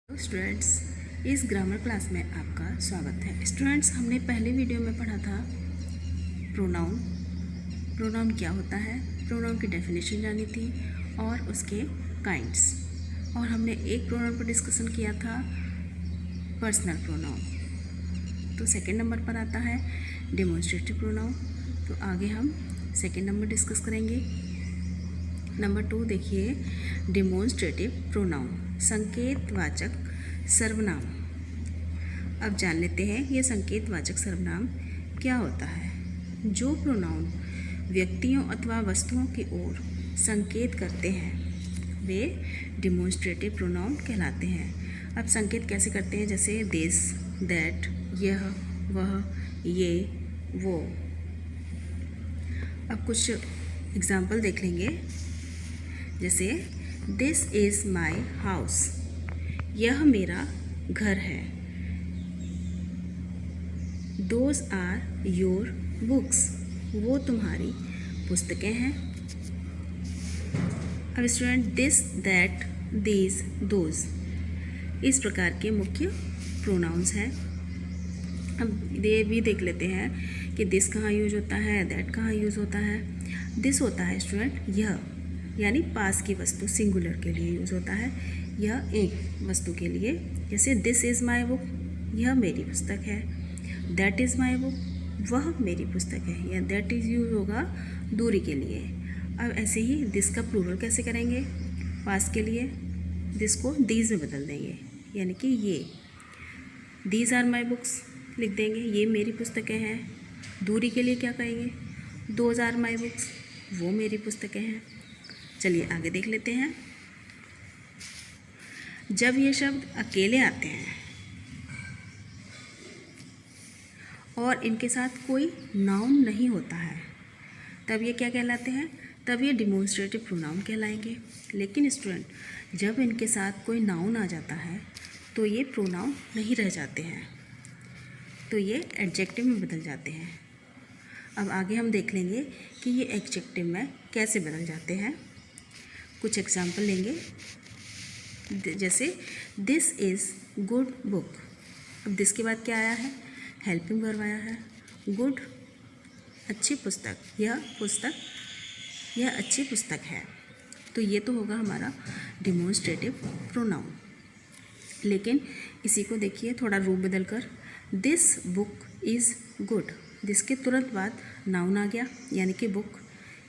Hello students, इस grammar class में आपका स्वागत है। स्टूडेंट्स, हमने पहले वीडियो में पढ़ा था प्रोनाउन। प्रोनाउन क्या होता है, प्रोनाउन की डेफिनेशन जानी थी और उसके काइंड्स। और हमने एक प्रोनाउन पर डिस्कशन किया था, पर्सनल प्रोनाउन। तो सेकंड नंबर पर आता है डेमोन्स्ट्रेटिव प्रोनाउन। तो आगे हम सेकंड नंबर डिस्कस करेंगे। नंबर 2 देखिए, डेमोन्स्ट्रेटिव प्रोनाउन, संकेतवाचक सर्वनाम। अब जान लेते हैं ये संकेतवाचक सर्वनाम क्या होता है। जो प्रोनाउन व्यक्तियों अथवा वस्तुओं की ओर संकेत करते हैं वे डेमोन्स्ट्रेटिव प्रोनाउन कहलाते हैं। अब संकेत कैसे करते हैं, जैसे दिस, दैट, यह, वह, ये, वो। अब कुछ एग्जाम्पल देख लेंगे, जैसे दिस इज़ माई हाउस, यह मेरा घर है। दोज आर योर बुक्स, वो तुम्हारी पुस्तकें हैं। अब student, this, that, these, those, इस प्रकार के मुख्य प्रोनाउंस हैं। अब ये भी देख लेते हैं कि दिस कहाँ यूज होता है, दैट कहाँ यूज होता है। दिस होता है स्टूडेंट यह, यानी पास की वस्तु, सिंगुलर के लिए यूज़ होता है। यह एक वस्तु के लिए, जैसे दिस इज़ माई बुक, यह मेरी पुस्तक है। दैट इज़ माई बुक, वह मेरी पुस्तक है। या दैट इज़ यूज होगा दूरी के लिए। अब ऐसे ही दिस का प्लूरल कैसे करेंगे, पास के लिए दिस को दीज में बदल देंगे, यानी कि ये, दीज आर माई बुक्स लिख देंगे, ये मेरी पुस्तकें हैं। दूरी के लिए क्या कहेंगे, दोज आर माई बुक्स, वो मेरी पुस्तकें हैं। चलिए आगे देख लेते हैं। जब ये शब्द अकेले आते हैं और इनके साथ कोई नाउन नहीं होता है, तब ये क्या कहलाते हैं, तब ये डेमोन्स्ट्रेटिव प्रोनाउन कहलाएंगे। लेकिन स्टूडेंट, जब इनके साथ कोई नाउन आ जाता है तो ये प्रोनाउन नहीं रह जाते हैं, तो ये एडजेक्टिव में बदल जाते हैं। अब आगे हम देख लेंगे कि ये एडजेक्टिव में कैसे बदल जाते हैं। कुछ एग्जाम्पल लेंगे, जैसे दिस इज़ गुड बुक। अब दिस के बाद क्या आया है, हेल्पिंग वर्ब आया है। गुड, अच्छी पुस्तक, यह अच्छी पुस्तक है। तो ये तो होगा हमारा डेमोन्स्ट्रेटिव प्रोनाउन। लेकिन इसी को देखिए थोड़ा रूप बदल कर, this book is good. This के तुरंत बाद नाउन आ गया, यानी कि बुक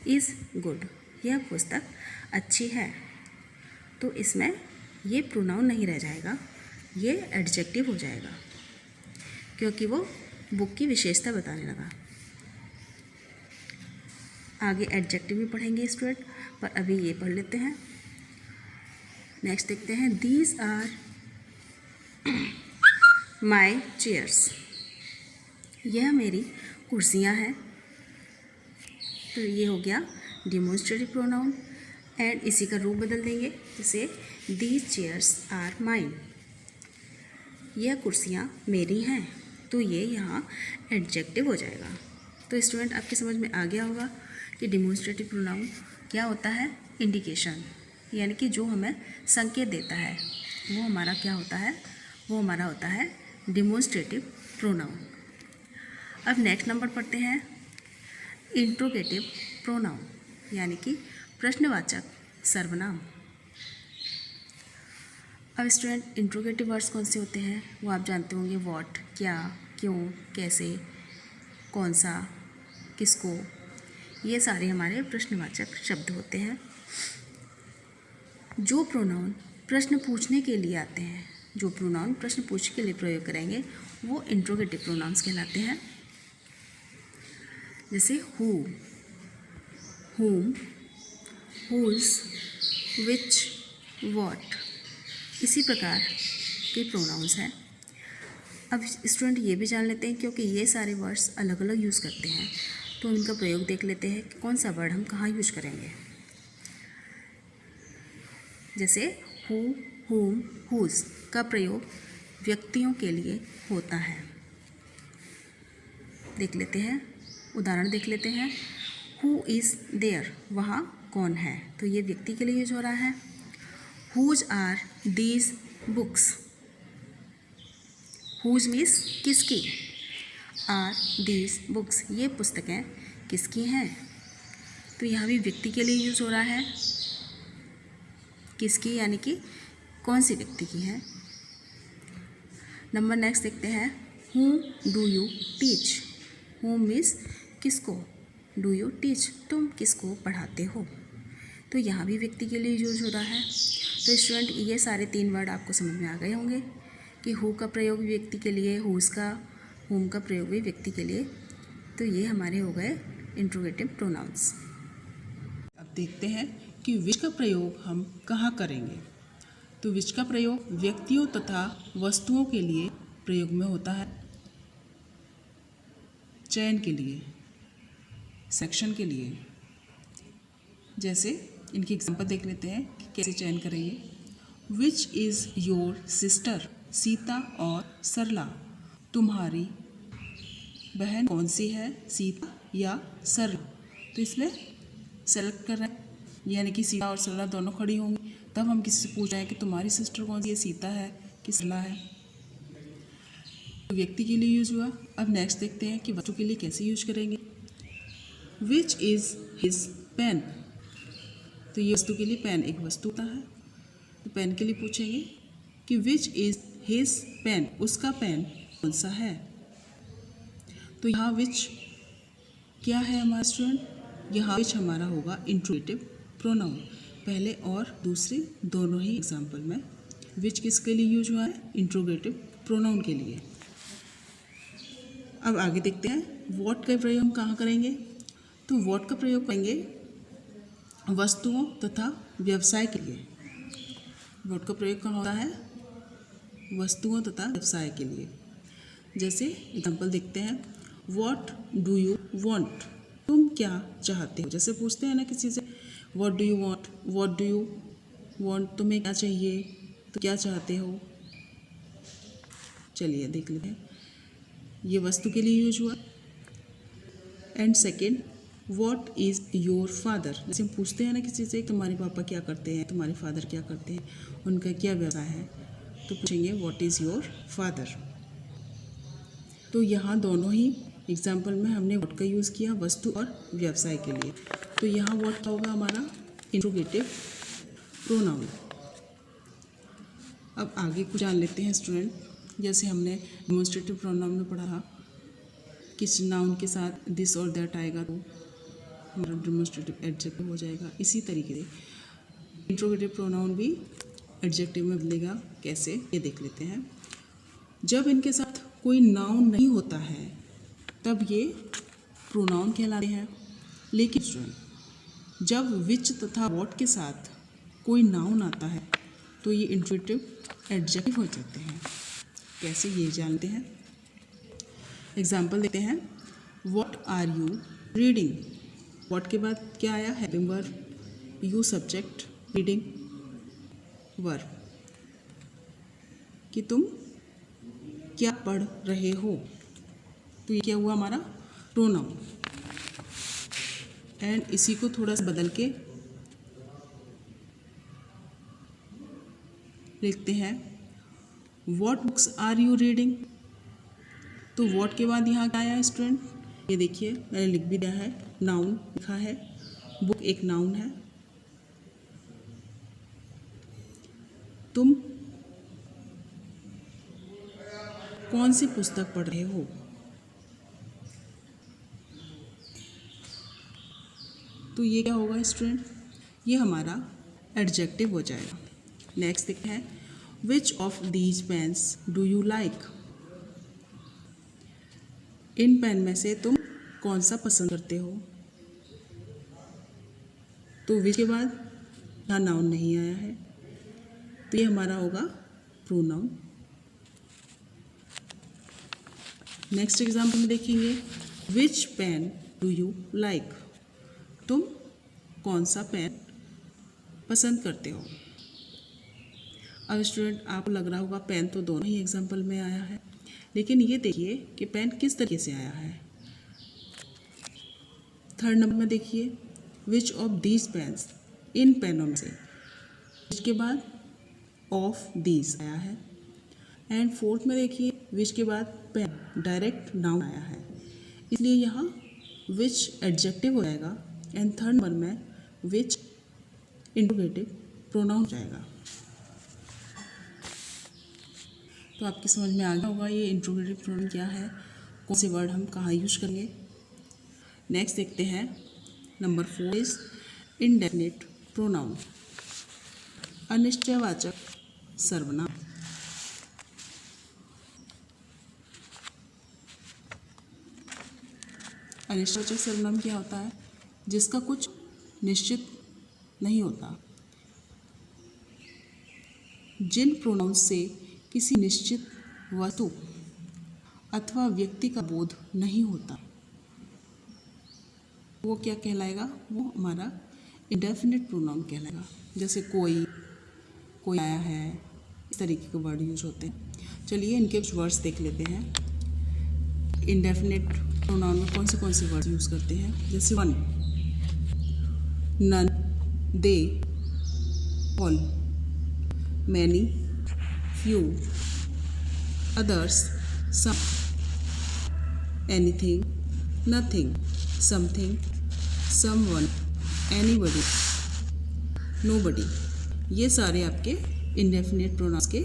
इज़ गुड, यह पुस्तक अच्छी है। तो इसमें ये प्रोनाउन नहीं रह जाएगा, ये एडजेक्टिव हो जाएगा, क्योंकि वो बुक की विशेषता बताने लगा। आगे एडजेक्टिव भी पढ़ेंगे स्टूडेंट, पर अभी ये पढ़ लेते हैं। नेक्स्ट देखते हैं, दीज आर माई चेयर्स, यह मेरी कुर्सियाँ हैं। तो ये हो गया डेमोन्स्ट्रेटिव प्रोनाउन। एंड इसी का रूप बदल देंगे, जैसे दीज चेयर्स आर माइन, यह कुर्सियाँ मेरी हैं। तो ये यहाँ एडजेक्टिव हो जाएगा। तो स्टूडेंट, आपकी समझ में आ गया होगा कि डेमोन्स्ट्रेटिव प्रोनाउन क्या होता है, इंडिकेशन, यानी कि जो हमें संकेत देता है वो हमारा क्या होता है, वो हमारा होता है डेमोन्स्ट्रेटिव प्रोनाउन। अब नेक्स्ट नंबर पढ़ते हैं इंट्रोगेटिव प्रोनाउन, यानी कि प्रश्नवाचक सर्वनाम। अब स्टूडेंट, इंट्रोगेटिव वर्ड्स कौन से होते हैं वो आप जानते होंगे, व्हाट, क्या, क्यों, कैसे, कौन सा, किसको, ये सारे हमारे प्रश्नवाचक शब्द होते हैं। जो प्रोनाउन प्रश्न पूछने के लिए आते हैं, जो प्रोनाउन प्रश्न पूछने के लिए प्रयोग करेंगे वो इंट्रोगेटिव प्रोनाउंस कहलाते हैं। जैसे who, whom, whose, which, what, इसी प्रकार के प्रोनाउंस हैं। अब स्टूडेंट ये भी जान लेते हैं, क्योंकि ये सारे वर्ड्स अलग अलग यूज़ करते हैं, तो इनका प्रयोग देख लेते हैं कि कौन सा वर्ड हम कहाँ यूज करेंगे। जैसे हु, whom, whose का प्रयोग व्यक्तियों के लिए होता है। देख लेते हैं, उदाहरण देख लेते हैं। हु इज़ देयर, वहाँ कौन है, तो ये व्यक्ति के लिए यूज हो रहा है। Whose are these books, whose means किसकी, आर दीज बुक्स ये पुस्तकें किसकी हैं। तो यहाँ भी व्यक्ति के लिए यूज़ हो रहा है, किसकी यानी कि कौन सी व्यक्ति की है। नंबर नेक्स्ट देखते हैं, who do you teach. Who means किसको, डू यू टीच तुम किसको पढ़ाते हो। तो यहाँ भी व्यक्ति के लिए यूज हो रहा है। तो स्टूडेंट ये सारे 3 वर्ड आपको समझ में आ गए होंगे कि हु का प्रयोग भी व्यक्ति के लिए, हुज का, हुम का प्रयोग भी व्यक्ति के लिए। तो ये हमारे हो गए इंट्रोगेटिव प्रोनाउंस। अब देखते हैं कि विच का प्रयोग हम कहाँ करेंगे। तो विच का प्रयोग व्यक्तियों तथा वस्तुओं के लिए प्रयोग में होता है, चयन के लिए, सेक्शन के लिए। जैसे इनकी एग्जांपल देख लेते हैं कि कैसे चयन करेंगे। Which is your sister, Sita और सरला। तुम्हारी बहन कौन सी है, सीता या सरला। तो इसमें सेलेक्ट कर रहे हैं, यानी कि सीता और सरला दोनों खड़ी होंगी। तब हम किसी से पूछ रहे हैं कि तुम्हारी सिस्टर कौन सी है, सीता है कि सरला है। तो व्यक्ति के लिए यूज हुआ। अब नेक्स्ट देखते हैं कि वस्तु के लिए कैसे यूज करेंगे। Which is his pen. तो ये वस्तु के लिए पेन एक वस्तु होता है। तो पेन के लिए पूछेंगे कि विच इज़ हिज पेन, उसका पेन कौन सा है। तो यहाँ विच क्या है हमारा स्टूडेंट, यहाँ विच हमारा होगा इंट्रोगेटिव प्रोनाउन। पहले और दूसरे दोनों ही एग्जाम्पल में विच किसके लिए यूज हुआ है, इंट्रोगेटिव प्रोनाउन के लिए। अब आगे देखते हैं वॉट का प्रयोग हम कहाँ करेंगे। तो वॉट का प्रयोग करेंगे वस्तुओं तथा व्यवसाय के लिए। वॉट का प्रयोग कहाँ होता है, वस्तुओं तथा व्यवसाय के लिए। जैसे एग्जाम्पल देखते हैं, वॉट डू यू वॉन्ट, तुम क्या चाहते हो। जैसे पूछते हैं ना किसी से, what do you want, what do you want, तुम्हें क्या चाहिए, तो क्या चाहते हो। चलिए देख लेते हैं, ये वस्तु के लिए यूज हुआ। And second, what is your father. जैसे हम पूछते हैं ना किसी से, तुम्हारे पापा क्या करते हैं, तुम्हारे फादर क्या करते हैं, उनका क्या व्यवसाय है। तो पूछेंगे वॉट इज़ योर फादर। तो यहाँ दोनों ही एग्जाम्पल में हमने वॉट का यूज़ किया वस्तु और व्यवसाय के लिए। तो यहाँ वॉट का होगा हमारा इंट्रोगेटिव प्रोनाउन। अब आगे कुछ जान लेते हैं स्टूडेंट। जैसे हमने डेमोन्स्ट्रेटिव प्रोनाउन में पढ़ा था, किस नाउन के साथ दिस और दैट आएगा तो हमारा डेमोन्स्ट्रेटिव एडजेक्टिव हो जाएगा। इसी तरीके से इंट्रोगेटिव प्रोनाउन भी एडजेक्टिव में बदलेगा। कैसे, ये देख लेते हैं। जब इनके साथ कोई नाउन नहीं होता है तब ये प्रोनाउन कहलाते हैं। लेकिन स्टूडेंट जब विच तथा वॉट के साथ कोई नाउन आता है तो ये इंट्रोगेटिव एडजेक्टिव हो जाते हैं। कैसे, ये जानते हैं। एग्जाम्पल देते हैं, what are you reading. What के बाद क्या आया, helping verb, you subject, reading verb, कि तुम क्या पढ़ रहे हो। तो ये क्या हुआ हमारा प्रोनाउन। एंड इसी को थोड़ा सा बदल के लिखते हैं, what books are you reading. तो वॉट के बाद यहाँ क्या आया स्टूडेंट, ये देखिए मैंने लिख भी दिया है, नाउन लिखा है, बुक एक नाउन है। तुम कौन सी पुस्तक पढ़ रहे हो। तो ये क्या होगा स्टूडेंट, ये हमारा एडजेक्टिव हो जाएगा। नेक्स्ट देखते हैं, which of these pens do you like. इन पेन में से तुम कौन सा पसंद करते हो। तो विच के बाद यहाँ नाउन नहीं आया है, तो ये हमारा होगा प्रोनाउन। नेक्स्ट एग्जाम्पल में देखेंगे, विच पेन डू यू लाइक, तुम कौन सा पेन पसंद करते हो। अब स्टूडेंट आपको लग रहा होगा पेन तो दोनों ही एग्जाम्पल में आया है, लेकिन ये देखिए कि पेन किस तरीके से आया है। थर्ड नंबर में देखिए, विच ऑफ दीज पेन्स, इन पेनों में से, इसके बाद ऑफ दीज आया है। एंड फोर्थ में देखिए विच के बाद पेन डायरेक्ट नाउन आया है, इसलिए यहाँ विच एडजेक्टिव हो जाएगा एंड थर्ड नंबर में विच इंट्रोगेटिव प्रोनाउन हो जाएगा। तो आपकी समझ में आ गया होगा ये इंट्रोगेटिव प्रोनाउन क्या है, कौन से वर्ड हम कहाँ यूज करेंगे। नेक्स्ट देखते हैं नंबर 4 इज इंडेफिनिट प्रोनाउन, अनिश्चयवाचक सर्वनाम। अनिश्चयवाचक सर्वनाम क्या होता है? जिसका कुछ निश्चित नहीं होता, जिन प्रोनाउन से किसी निश्चित वस्तु अथवा व्यक्ति का बोध नहीं होता, वो क्या कहलाएगा? वो हमारा इंडेफिनिट प्रोनाउन कहलाएगा। जैसे कोई, कोई आया है, इस तरीके के वर्ड यूज होते हैं। चलिए इनके कुछ वर्ड्स देख लेते हैं। इंडेफिनिट प्रोनाउन में कौन से वर्ड यूज करते हैं? जैसे one, none, they, all, many, few, others, some, anything, nothing, something, someone, anybody, nobody. ये सारे आपके इंडेफिनिट प्रोनाउंस के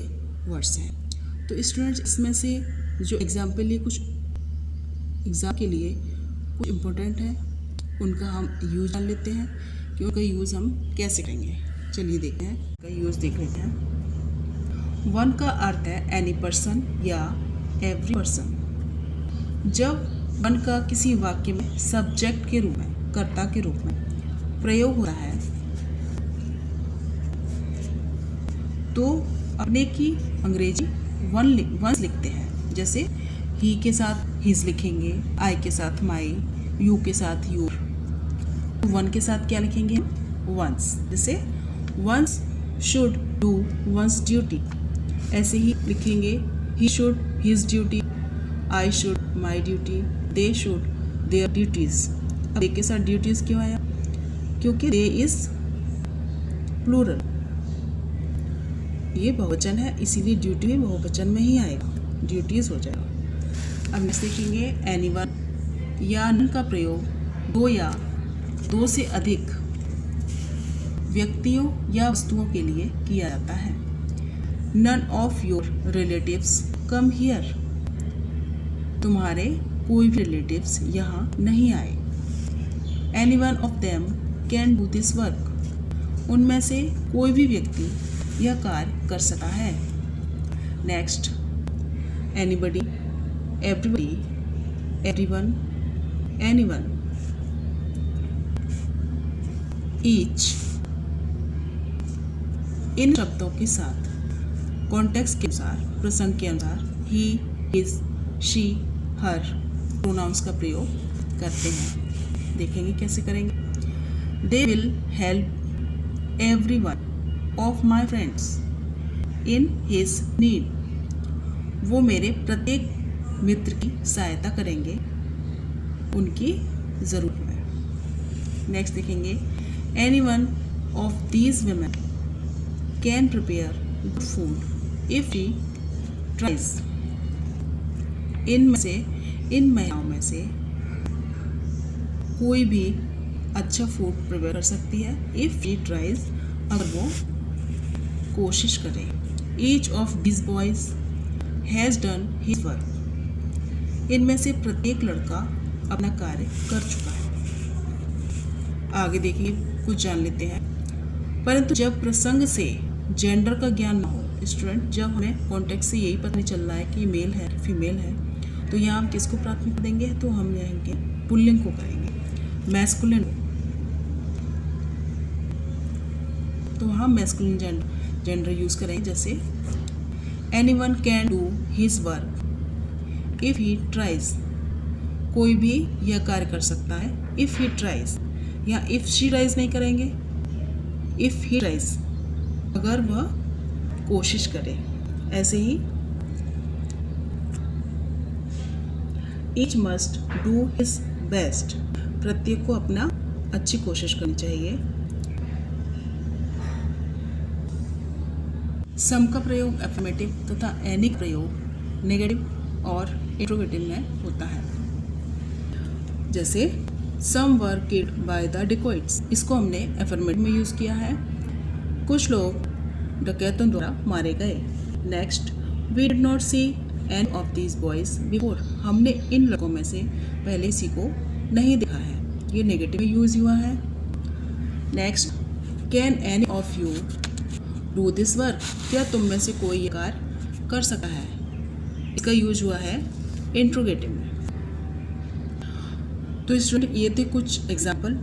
वर्ड्स हैं। तो स्टूडेंट्स इसमें से जो एग्जाम्पल लिए कुछ एग्ज़ाम के लिए कुछ इम्पोर्टेंट है, उनका हम यूज़ जान लेते हैं कि उनका यूज़ हम कैसे करेंगे। चलिए देखते हैं, उनका यूज़ देख लेते हैं। वन का अर्थ है एनी पर्सन या एवरी पर्सन। जब वन का किसी वाक्य में सब्जेक्ट के रूप में, कर्ता के रूप में प्रयोग हो रहा है, तो अपने की अंग्रेजी वंस लिखते हैं। जैसे ही के साथ हिज लिखेंगे, आई के साथ माई, यू के साथ यूर। वन के साथ क्या लिखेंगे? वंस। जैसे one's should do one's duty, ऐसे ही लिखेंगे he should his duty, I should my duty, they should their duties. अब दे के साथ ड्यूटीज़ क्यों आया? क्योंकि दे इज प्लूरल, ये बहुवचन है, इसीलिए ड्यूटी भी बहुवचन में ही आएगा, ड्यूटीज़ हो जाएगा। अब नेक्स्ट देखेंगे एनीवन या नन का प्रयोग दो या दो से अधिक व्यक्तियों या वस्तुओं के लिए किया जाता है। None of your relatives come here, तुम्हारे कोई भी रिलेटिव्स यहाँ नहीं आए। Anyone of them can do this work, उनमें से कोई भी व्यक्ति यह कार्य कर सकता है। Next anybody, everybody, everyone, anyone, each. इन शब्दों के साथ कॉन्टेक्स्ट के अनुसार, प्रसंग के अनुसार ही, हिज, शी, हर प्रोनाउंस का प्रयोग करते हैं। देखेंगे कैसे करेंगे। They will help everyone of my friends in his need, वो मेरे प्रत्येक मित्र की सहायता करेंगे उनकी ज़रूरत में। नेक्स्ट देखेंगे anyone of these women can prepare good food if she tries, इन महिलाओं में से कोई भी अच्छा फूड प्रिपेयर कर सकती है इफ शी ट्राइज, अगर वो कोशिश करे। Each of this boys has done his work, इनमें से प्रत्येक लड़का अपना कार्य कर चुका है। आगे देखिए कुछ जान लेते हैं। परंतु जब प्रसंग से जेंडर का ज्ञान न हो स्टूडेंट, जब हमें कॉन्टेक्स्ट से यही पता नहीं चल रहा है कि मेल है फीमेल है, तो यहाँ हम किसको प्राथमिकता देंगे? तो हम जाएंगे पुल्लिंग को करेंगे, मैस्कुलिन। तो हम मैस्कुलिन जेंडर यूज करेंगे। जैसे anyone can do his work if he tries, कोई भी यह कार्य कर सकता है इफ ही ट्राइज, या इफ शी ट्राइज नहीं करेंगे, इफ ही ट्राइज, अगर वह कोशिश करे। ऐसे ही each must do his best, प्रत्येक को अपना अच्छी कोशिश करनी चाहिए। सम का प्रयोग एफर्मेटिव तथा एनी का प्रयोग नेगेटिव और इंट्रोगेटिव में होता है। जैसे सम वर किल्ड बाय द डिकॉइट्स, इसको हमने एफर्मेटिव में यूज़ किया है। कुछ लोग डकैतों द्वारा मारे गए। Next, we did not see any of these boys before, हमने इन लोगों में से पहले किसी को नहीं देखा है, ये नेगेटिव में यूज़ हुआ है। Next, can any of you do this work, क्या तुम में से कोई ये कार्य कर सकता है, इसका यूज हुआ है इंट्रोगेटिव में। तो स्टूडेंट ये थे कुछ एग्जाम्पल।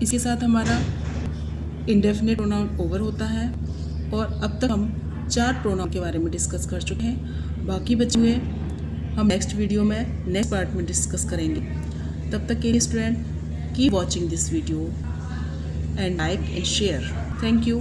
इसके साथ हमारा इंडेफिनिट प्रोनाउन ओवर होता है और अब तक हम 4 प्रोनाउन के बारे में डिस्कस कर चुके हैं। बाकी बचे हुए हम नेक्स्ट वीडियो में नेक्स्ट पार्ट में डिस्कस करेंगे। तब तक के लिए student keep watching this video and like and share. Thank you.